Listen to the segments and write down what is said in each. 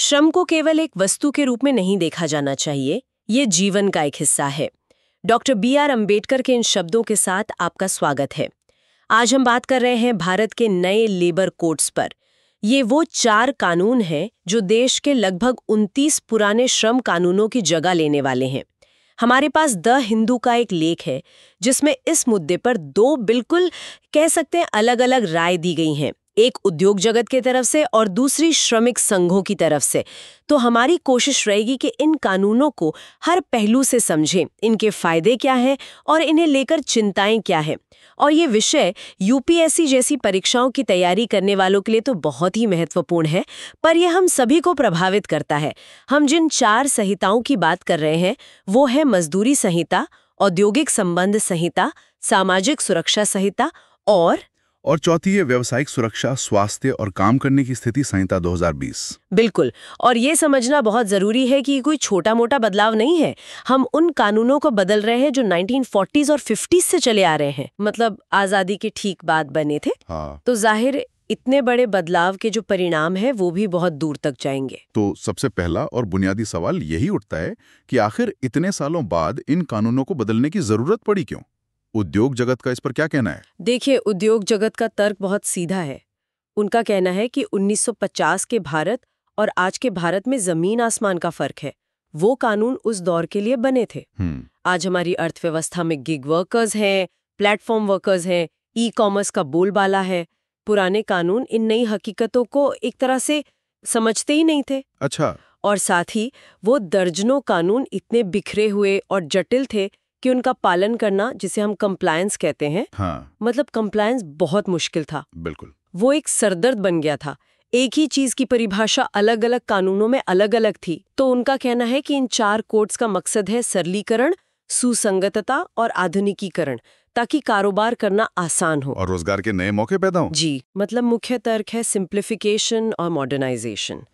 श्रम को केवल एक वस्तु के रूप में नहीं देखा जाना चाहिए, ये जीवन का एक हिस्सा है। Doctor B R. अम्बेडकर के इन शब्दों के साथ आपका स्वागत है। आज हम बात कर रहे हैं भारत के नए लेबर कोड्स पर। ये वो 4 कानून हैं जो देश के लगभग 29 पुराने श्रम कानूनों की जगह लेने वाले हैं। हमारे पास द हिंदू का एक लेख है जिसमें इस मुद्दे पर 2 बिल्कुल कह सकते हैं अलग-अलग राय दी गई हैं, एक उद्योग जगत की तरफ से और दूसरी श्रमिक संघों की तरफ से। तो हमारी कोशिश रहेगी कि इन कानूनों को हर पहलू से समझें, इनके फायदे क्या हैं और इन्हें लेकर चिंताएं क्या हैं। और ये विषय यूपीएससी जैसी परीक्षाओं की तैयारी करने वालों के लिए तो बहुत ही महत्वपूर्ण है, पर यह हम सभी को प्रभावित करता है। हम जिन 4 संहिताओं की बात कर रहे हैं वो है मजदूरी संहिता, औद्योगिक संबंध संहिता, सामाजिक सुरक्षा संहिता और चौथी है व्यावसायिक सुरक्षा, स्वास्थ्य और काम करने की स्थिति संहिता 2020। बिल्कुल। और ये समझना बहुत जरूरी है कि कोई छोटा मोटा बदलाव नहीं है। हम उन कानूनों को बदल रहे हैं जो 1940s और 50s से चले आ रहे हैं, मतलब आजादी के ठीक बाद बने थे। हाँ। तो जाहिर इतने बड़े बदलाव के जो परिणाम है वो भी बहुत दूर तक जाएंगे। तो सबसे पहला और बुनियादी सवाल यही उठता है कि आखिर इतने सालों बाद इन कानूनों को बदलने की जरूरत पड़ी क्यों? उद्योग जगत का इस पर क्या कहना है? देखिए, उद्योग जगत का तर्क बहुत सीधा है। उनका कहना है कि 1950 के भारत और आज के भारत में जमीन आसमान का फर्क है। वो कानून उस दौर के लिए बने थे। आज हमारी अर्थव्यवस्था में गिग वर्कर्स हैं, प्लेटफॉर्म वर्कर्स हैं, ई-कॉमर्स का बोलबाला है। पुराने कानून इन नई हकीकतों को एक तरह से समझते ही नहीं थे। अच्छा। और साथ ही वो दर्जनों कानून इतने बिखरे हुए और जटिल थे कि उनका पालन करना, जिसे हम कंप्लायंस कहते हैं, मतलब कंप्लायंस बहुत मुश्किल था। बिल्कुल। वो एक सरदर्द बन गया था। एक ही चीज की परिभाषा अलग अलग कानूनों में अलग अलग थी। तो उनका कहना है कि इन 4 कोड्स का मकसद है सरलीकरण, सुसंगतता और आधुनिकीकरण, ताकि कारोबार करना आसान हो और रोजगार के नए मौके पैदा हों। जी, मतलब मुख्य तर्क है सिंप्लीफिकेशन और मॉडर्नाइजेशन।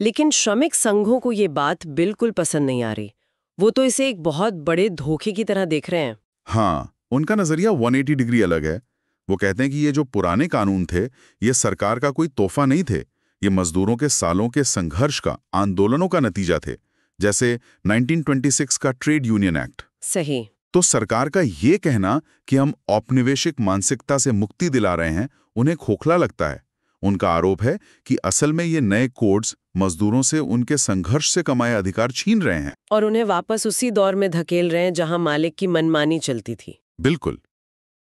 लेकिन श्रमिक संघों को ये बात बिल्कुल पसंद नहीं आ रही। वो तो इसे एक बहुत बड़े धोखे की तरह देख रहे हैं। हाँ, उनका नजरिया 180 डिग्री अलग है। वो कहते हैं कि ये जो पुराने कानून थे, ये सरकार का कोई तोहफा नहीं थे। ये मजदूरों के सालों के संघर्ष का, आंदोलनों का नतीजा थे, जैसे 1926 का ट्रेड यूनियन एक्ट। सही। तो सरकार का ये कहना कि हम औपनिवेशिक मानसिकता से मुक्ति दिला रहे हैं, उन्हें खोखला लगता है। उनका आरोप है कि असल में ये नए कोड्स मजदूरों से उनके संघर्ष से कमाए अधिकार छीन रहे हैं और उन्हें वापस उसी दौर में धकेल रहे हैं जहां मालिक की मनमानी चलती थी। बिल्कुल।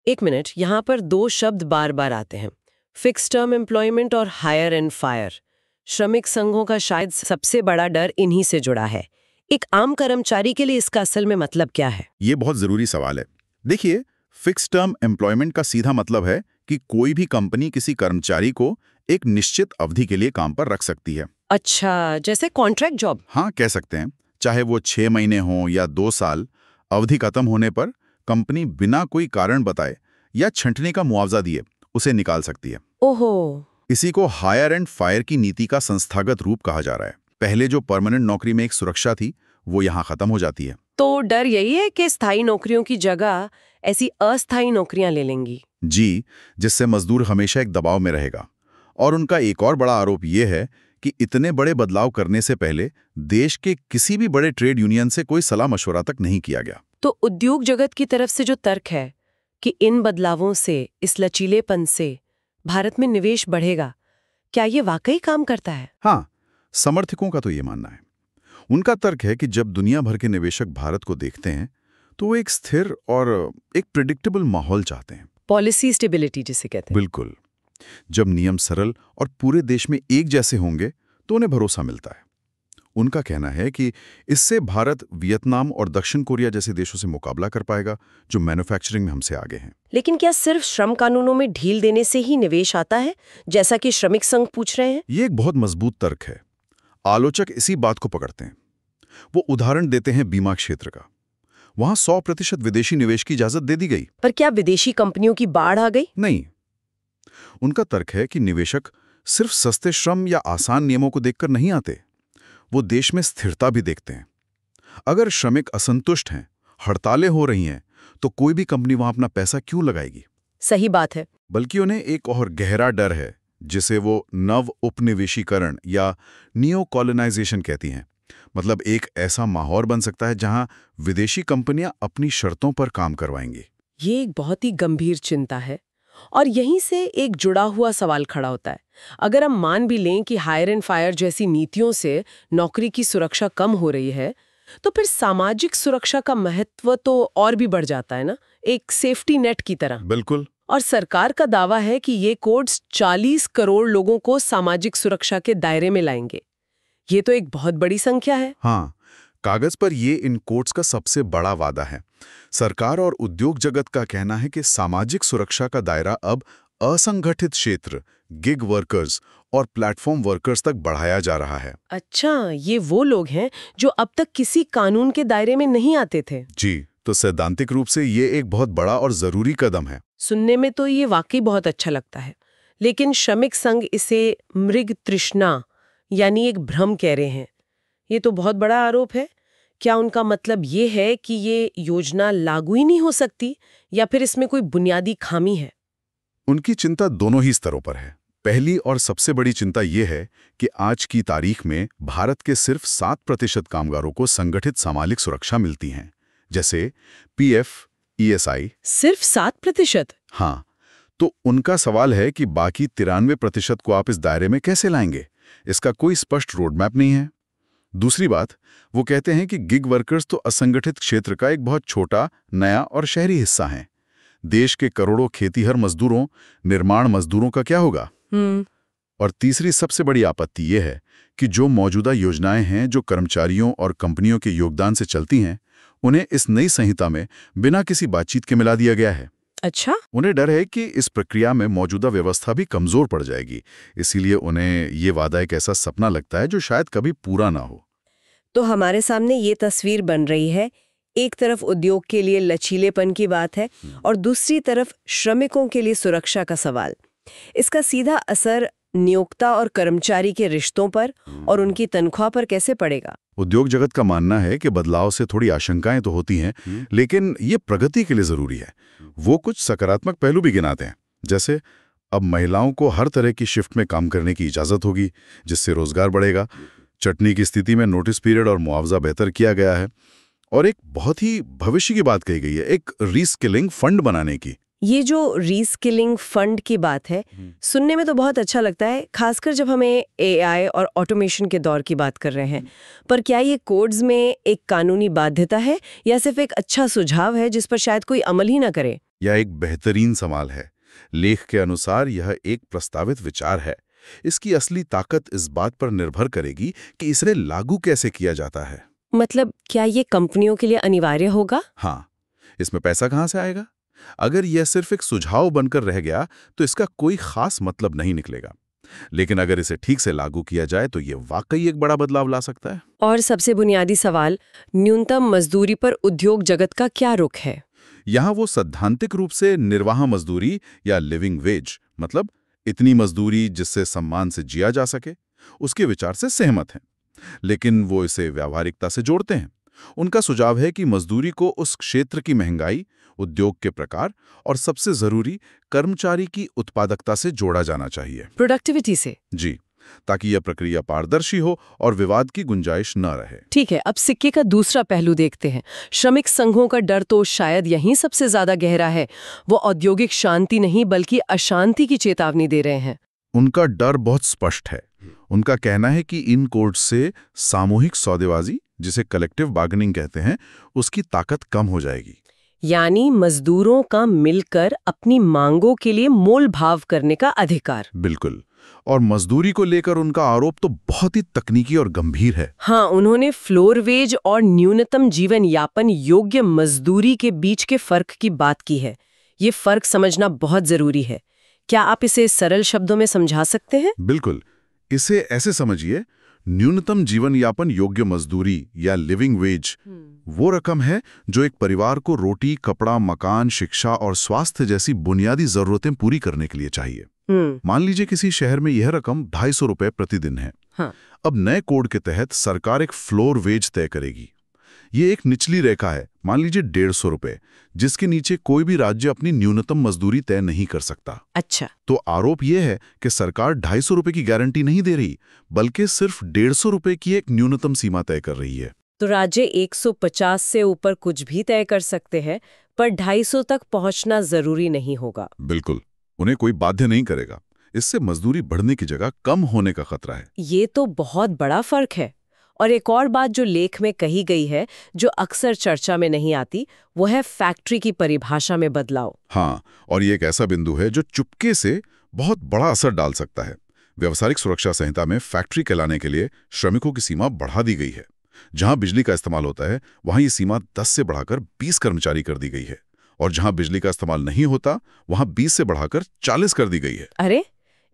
एक मिनट, यहाँ पर 2 शब्द बार बार आते हैं, फिक्स टर्म एम्प्लॉयमेंट और हायर एंड फायर। श्रमिक संघों का शायद सबसे बड़ा डर इन्हीं से जुड़ा है। एक आम कर्मचारी के लिए इसका असल में मतलब क्या है? ये बहुत जरूरी सवाल है। देखिए, फिक्स टर्म एम्प्लॉयमेंट का सीधा मतलब है कि कोई भी कंपनी किसी कर्मचारी को एक निश्चित अवधि के लिए काम पर रख सकती है। अच्छा, जैसे कॉन्ट्रैक्ट जॉब? हाँ, कह सकते हैं। चाहे वो 6 महीने हों या 2 साल, अवधि खत्म होने पर कंपनी बिना कोई कारण बताए या छंटनी का मुआवजा दिए उसे निकाल सकती है। ओहो। इसी को हायर एंड फायर की नीति का संस्थागत रूप कहा जा रहा है। पहले जो परमानेंट नौकरी में एक सुरक्षा थी, वो यहाँ खत्म हो जाती है। तो डर यही है कि स्थायी नौकरियों की जगह ऐसी अस्थायी नौकरियां ले लेंगी। जी, जिससे मजदूर हमेशा एक दबाव में रहेगा। और उनका एक और बड़ा आरोप ये है कि इतने बड़े बदलाव करने से पहले देश के किसी भी बड़े ट्रेड यूनियन से कोई सलाह मशवरा तक नहीं किया गया। तो उद्योग जगत की तरफ से जो तर्क है कि इन बदलावों से, इस लचीलेपन से भारत में निवेश बढ़ेगा, क्या ये वाकई काम करता है? हाँ, समर्थकों का तो ये मानना है। उनका तर्क है कि जब दुनिया भर के निवेशक भारत को देखते हैं तो वो एक स्थिर और एक प्रिडिक्टेबल माहौल चाहते हैं। पॉलिसी स्टेबिलिटी जिसे कहते हैं। बिल्कुल। जब नियम सरल और पूरे देश में एक जैसे होंगे तो उन्हें भरोसा मिलता है। उनका कहना है कि इससे भारत वियतनाम और दक्षिण कोरिया जैसे देशों से मुकाबला कर पाएगा जो मैन्युफैक्चरिंग में हमसे आगे हैं। लेकिन क्या सिर्फ श्रम कानूनों में ढील देने से ही निवेश आता है, जैसा कि श्रमिक संघ पूछ रहे हैं? ये एक बहुत मजबूत तर्क है। आलोचक इसी बात को पकड़ते हैं। वो उदाहरण देते हैं बीमा क्षेत्र का। वहां 100% विदेशी निवेश की इजाजत दे दी गई। पर क्या विदेशी कंपनियों की बाढ़ आ गई? नहीं। उनका तर्क है कि निवेशक सिर्फ सस्ते श्रम या आसान नियमों को देखकर नहीं आते, वो देश में स्थिरता भी देखते हैं। अगर श्रमिक असंतुष्ट हैं, हड़तालें हो रही हैं, तो कोई भी कंपनी वहां अपना पैसा क्यों लगाएगी? सही बात है। बल्कि उन्हें एक और गहरा डर है जिसे वो नव उपनिवेशीकरण या नियो कॉलोनाइजेशन कहती हैं। मतलब एक ऐसा माहौल बन सकता है जहां विदेशी कंपनियां अपनी शर्तों पर काम करवाएंगी। ये एक बहुत ही गंभीर चिंता है और यहीं से एक जुड़ा हुआ सवाल खड़ा होता है। अगर हम मान भी लें कि हायर एंड फायर जैसी नीतियों से नौकरी की सुरक्षा कम हो रही है, तो फिर सामाजिक सुरक्षा का महत्व तो और भी बढ़ जाता है ना, एक सेफ्टी नेट की तरह। बिल्कुल। और सरकार का दावा है कि ये कोड्स 40 करोड़ लोगों को सामाजिक सुरक्षा के दायरे में लाएंगे। ये तो एक बहुत बड़ी संख्या है। हाँ, कागज पर ये इन कोड्स का सबसे बड़ा वादा है। सरकार और उद्योग जगत का कहना है कि सामाजिक सुरक्षा का दायरा अब असंगठित क्षेत्र, गिग वर्कर्स और प्लेटफॉर्म वर्कर्स तक बढ़ाया जा रहा है। अच्छा, ये वो लोग हैं जो अब तक किसी कानून के दायरे में नहीं आते थे। जी, तो सैद्धांतिक रूप से ये एक बहुत बड़ा और जरूरी कदम है। सुनने में तो ये वाकई बहुत अच्छा लगता है, लेकिन श्रमिक संघ इसे मृग तृष्णा यानी एक भ्रम कह रहे हैं। ये तो बहुत बड़ा आरोप है। क्या उनका मतलब ये है कि ये योजना लागू ही नहीं हो सकती, या फिर इसमें कोई बुनियादी खामी है? उनकी चिंता दोनों ही स्तरों पर है। पहली और सबसे बड़ी चिंता ये है कि आज की तारीख में भारत के सिर्फ 7% कामगारों को संगठित सामाजिक सुरक्षा मिलती है, जैसे पीएफ, ईएसआई। सिर्फ 7%? हाँ, तो उनका सवाल है कि बाकी 93% को आप इस दायरे में कैसे लाएंगे? इसका कोई स्पष्ट रोडमैप नहीं है। दूसरी बात, वो कहते हैं कि गिग वर्कर्स तो असंगठित क्षेत्र का एक बहुत छोटा, नया और शहरी हिस्सा हैं। देश के करोड़ों खेतीहर मजदूरों, निर्माण मजदूरों का क्या होगा? और तीसरी सबसे बड़ी आपत्ति ये है कि जो मौजूदा योजनाएं हैं जो कर्मचारियों और कंपनियों के योगदान से चलती हैं, उन्हें इस नई संहिता में बिना किसी बातचीत के मिला दिया गया है। अच्छा। उन्हें डर है कि इस प्रक्रिया में मौजूदा व्यवस्था भी कमजोर पड़ जाएगी, इसीलिए उन्हें ये वादा एक ऐसा सपना लगता है जो शायद कभी पूरा ना हो। तो हमारे सामने ये तस्वीर बन रही है, एक तरफ उद्योग के लिए लचीलेपन की बात है और दूसरी तरफ श्रमिकों के लिए सुरक्षा का सवाल। इसका सीधा असर नियोक्ता और कर्मचारी के रिश्तों पर और उनकी तनख्वाह पर कैसे पड़ेगा? उद्योग जगत का मानना है कि बदलाव से थोड़ी आशंकाएं तो होती हैं, लेकिन ये प्रगति के लिए जरूरी है। वो कुछ सकारात्मक पहलू भी गिनाते हैं, जैसे अब महिलाओं को हर तरह की शिफ्ट में काम करने की इजाजत होगी, जिससे रोजगार बढ़ेगा। चटनी की स्थिति में नोटिस पीरियड और मुआवजा बेहतर किया गया है। और एक बहुत ही भविष्य की बात कही गई है, एक रीस्किलिंग फंड बनाने की। ये जो रीस्किलिंग फंड की बात है, सुनने में तो बहुत अच्छा लगता है, खासकर जब हमें एआई और ऑटोमेशन के दौर की बात कर रहे हैं। पर क्या ये कोड्स में एक कानूनी बाध्यता है या सिर्फ एक अच्छा सुझाव है जिस पर शायद कोई अमल ही ना करे? यह एक बेहतरीन सवाल है। लेख के अनुसार यह एक प्रस्तावित विचार है। इसकी असली ताकत इस बात पर निर्भर करेगी कि इसे लागू कैसे किया जाता है। मतलब क्या ये कंपनियों के लिए अनिवार्य होगा? हाँ, इसमें पैसा कहाँ से आएगा? अगर यह सिर्फ एक सुझाव बनकर रह गया तो इसका कोई खास मतलब नहीं निकलेगा, लेकिन अगर इसे ठीक से लागू किया जाए तो यह वाकई एक बड़ा बदलाव ला सकता है। और सबसे बुनियादी सवाल, न्यूनतम मजदूरी पर उद्योग जगत का क्या रुख है? यहाँ वो सैद्धांतिक रूप से निर्वाह मजदूरी या लिविंग वेज, मतलब इतनी मजदूरी जिससे सम्मान से जिया जा सके, उसके विचार से सहमत हैं, लेकिन वो इसे व्यावहारिकता से जोड़ते हैं। उनका सुझाव है कि मजदूरी को उस क्षेत्र की महंगाई, उद्योग के प्रकार और सबसे जरूरी कर्मचारी की उत्पादकता से जोड़ा जाना चाहिए। प्रोडक्टिविटी से? जी, ताकि यह प्रक्रिया पारदर्शी हो और विवाद की गुंजाइश न रहे। ठीक है, अब सिक्के का दूसरा पहलू देखते हैं। श्रमिक संघों का डर तो शायद यहीं सबसे ज्यादा गहरा है। वो औद्योगिक शांति नहीं बल्कि अशांति की चेतावनी दे रहे हैं। उनका डर बहुत स्पष्ट है। उनका कहना है कि इन कोड्स से सामूहिक सौदेबाजी, जिसे कलेक्टिव बार्गेनिंग कहते हैं, उसकी ताकत कम हो जाएगी। यानी मजदूरों का मिलकर अपनी मांगों के लिए मोल भाव करने का अधिकार। बिल्कुल। और मजदूरी को लेकर उनका आरोप तो बहुत ही तकनीकी और गंभीर है। हाँ, उन्होंने फ्लोर वेज और न्यूनतम जीवन यापन योग्य मजदूरी के बीच के फर्क की बात की है। ये फर्क समझना बहुत जरूरी है। क्या आप इसे सरल शब्दों में समझा सकते हैं? बिल्कुल। इसे ऐसे समझिए, न्यूनतम जीवन यापन योग्य मजदूरी या लिविंग वेज वो रकम है जो एक परिवार को रोटी, कपड़ा, मकान, शिक्षा और स्वास्थ्य जैसी बुनियादी जरूरतें पूरी करने के लिए चाहिए। मान लीजिए किसी शहर में यह रकम 250 रुपए प्रतिदिन है। हाँ। अब नए कोड के तहत सरकार एक फ्लोर वेज तय करेगी। ये एक निचली रेखा है, मान लीजिए 150 रुपए, जिसके नीचे कोई भी राज्य अपनी न्यूनतम मजदूरी तय नहीं कर सकता। अच्छा। तो आरोप यह है कि सरकार 250 रुपए की गारंटी नहीं दे रही, बल्कि सिर्फ 150 रुपए की एक न्यूनतम सीमा तय कर रही है। तो राज्य 150 से ऊपर कुछ भी तय कर सकते हैं, पर 250 तक पहुंचना जरूरी नहीं होगा। बिल्कुल, उन्हें कोई बाध्य नहीं करेगा। इससे मजदूरी बढ़ने की जगह कम होने का खतरा है। ये तो बहुत बड़ा फर्क है। और एक और बात जो लेख में कही गई है, जो अक्सर चर्चा में नहीं आती, वो है फैक्ट्री की परिभाषा में बदलाव। हाँ, और ये एक ऐसा बिंदु है जो चुपके से बहुत बड़ा असर डाल सकता है। व्यावसायिक सुरक्षा संहिता में फैक्ट्री कहलाने के लिए श्रमिकों की सीमा बढ़ा दी गई है। जहां बिजली का इस्तेमाल होता है, वहां ये सीमा 10 से बढ़ाकर 20 कर्मचारी कर दी गई है, और जहां बिजली का इस्तेमाल नहीं होता, वहां 20 से बढ़ाकर 40 कर दी गई है। अरे,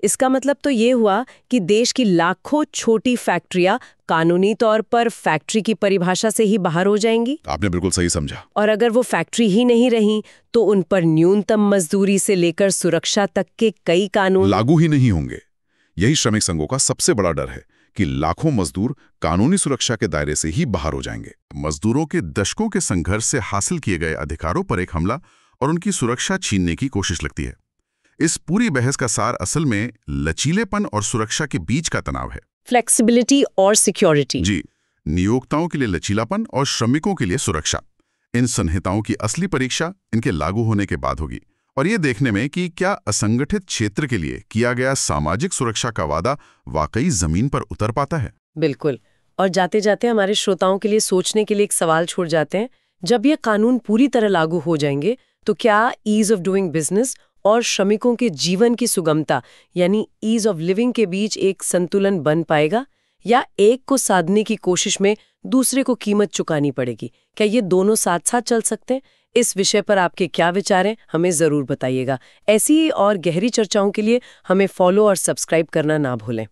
इसका मतलब तो ये हुआ कि देश की लाखों छोटी फैक्ट्रियां कानूनी तौर पर फैक्ट्री की परिभाषा से ही बाहर हो जाएंगी। आपने बिल्कुल सही समझा। और अगर वो फैक्ट्री ही नहीं रही, तो उन पर न्यूनतम मजदूरी से लेकर सुरक्षा तक के कई कानून लागू ही नहीं होंगे। यही श्रमिक संघों का सबसे बड़ा डर है कि लाखों मजदूर कानूनी सुरक्षा के दायरे से ही बाहर हो जाएंगे। मजदूरों के दशकों के संघर्ष से हासिल किए गए अधिकारों पर एक हमला और उनकी सुरक्षा छीनने की कोशिश लगती है। इस पूरी बहस का सार असल में लचीलेपन और सुरक्षा के बीच का तनाव है। फ्लेक्सिबिलिटी और सिक्योरिटी। जी, नियोक्ताओं के लिए लचीलापन और श्रमिकों के लिए सुरक्षा। इन संहिताओं की असली परीक्षा इनके लागू होने के बाद होगी, और ये देखने में कि क्या असंगठित क्षेत्र के लिए किया गया सामाजिक सुरक्षा का वादा वाकई जमीन पर उतर पाता है। बिल्कुल। और जाते जाते हमारे श्रोताओं के लिए सोचने के लिए एक सवाल छोड़ जाते हैं, जब ये कानून पूरी तरह लागू हो जाएंगे, तो क्या ईज ऑफ डूइंग बिजनेस और श्रमिकों के जीवन की सुगमता यानी ईज ऑफ लिविंग के बीच एक संतुलन बन पाएगा, या एक को साधने की कोशिश में दूसरे को कीमत चुकानी पड़ेगी? क्या ये दोनों साथ साथ चल सकते हैं? इस विषय पर आपके क्या विचार हैं, हमें ज़रूर बताइएगा। ऐसी और गहरी चर्चाओं के लिए हमें फॉलो और सब्सक्राइब करना ना भूलें।